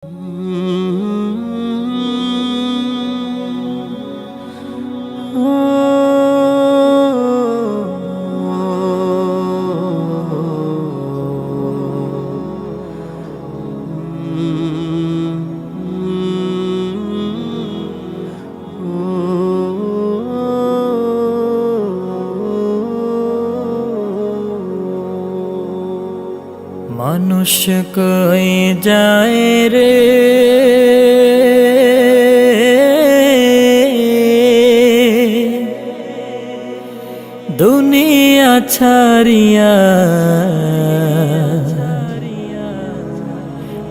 মানুষ কই যায় রে দুনিয়া ছাড়িয়া,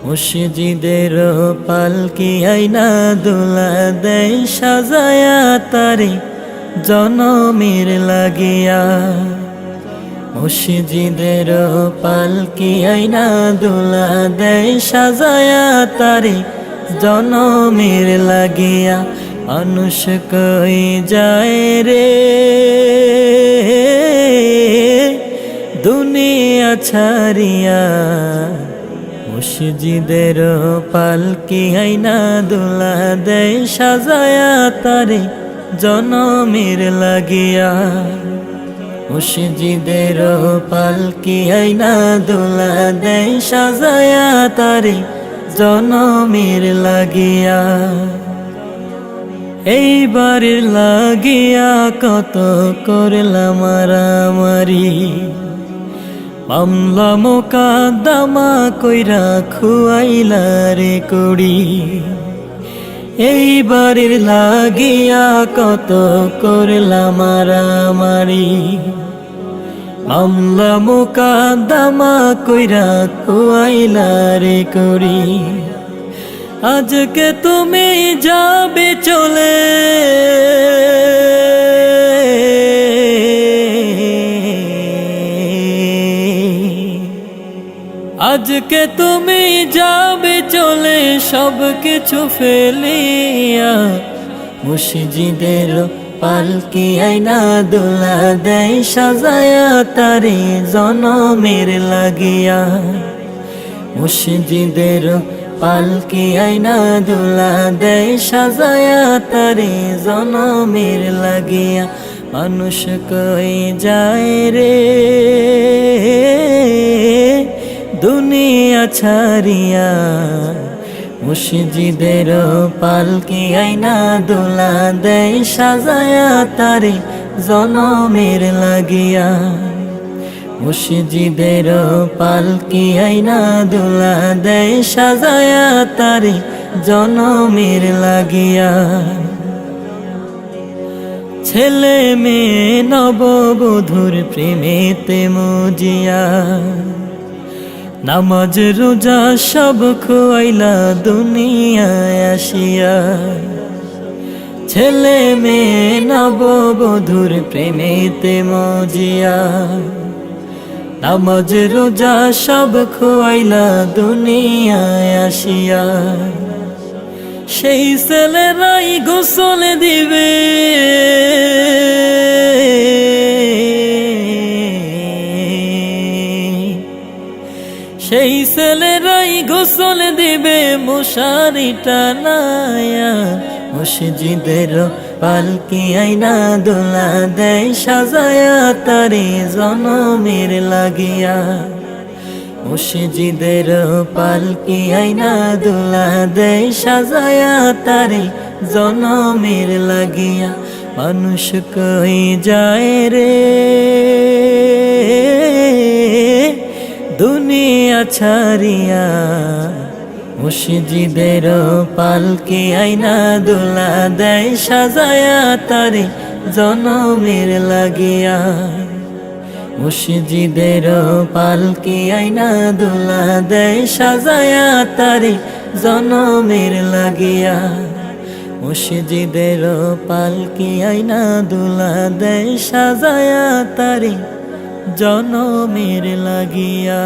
মুর্শিদের পালকি আইনা দোলা দেয় সাজায়া তারে জনমের লাগিয়া। মুর্শিদের পালকি আইনা দোলা দেয় সাজায়া তারে জনমের লাগিয়া। মানুষ কই যায় রে দুনিয়া ছাড়িয়া, মুর্শিদের পালকি আইনা দোলা দেয় সাজায়া তারে জনমের লাগিয়া। মুর্শিদের পালকি আইনা দোলা দেয় সাজায়া তারে জনমের লাগিয়া। এইবার লাগিয়া কত করলাম মারামারি, মামলা মোকদ্দমা কইরা খুয়াইলা রে কুড়ি। এইবার লাগিয়া কত করলাম মারামারি, মামলা মোকদ্দমা কইরা খুয়াইলা রে কুড়ি। আজকে তুমি যাবে চলে, আজকে তুমি যাবে চলে সব কিছু ফেলিয়া। মুর্শিদের পালকি আইনা দোলা দেয় সাজায়া তারে জনমের লাগিয়া। মুর্শিদের পালকি আইনা দোলা দেয় সাজায়া তারে জনমের লাগিয়া। মানুষ কই যায় রে দুনিয়া ছাড়িয়া, মুর্শিদের পালকি আইনা দোলা দেয় সাজায়া তারে জনমের লাগিয়া। মুর্শিদের পালকি আইনা দোলা দেয় সাজায়া তারে জনমের লাগিয়া। ছেলে মেয়ে নববধূর প্রেমেতে মজিয়া, নামাজ রোজা সব খোয়াইলা দুনিয়ায় আসিয়া। ছেলে মেয়ে নববধূর প্রেমেতে মজিয়া, নামাজ রোজা সব খোয়াইলা দুনিয়ায় আসিয়া। সেই ছেলেরাই গোসল দিবে, সেই ছেলেরাই গোসল দিবে মশারি টানায়া। মুর্শিদের পালকি আইনা দোলা দেয় সাজায়া তারে জনমের লাগিয়া। মুর্শিদের পালকি আইনা দোলা দেয় সাজায়া তারে জনমের লাগিয়া। মানুষ কই যায় রে দুনিয়া ছাড়িয়া, মুর্শিদের পালকি আইনা দোলা দেয় সাজায়া তারে জনমের লাগিয়া। মুর্শিদের পালকি আইনা দোলা দেয় সাজায়া তারে জনমের লাগিয়া। মুর্শিদের পালকি আইনা দোলা দেয় সাজায়া তারে জনমের লাগিয়া।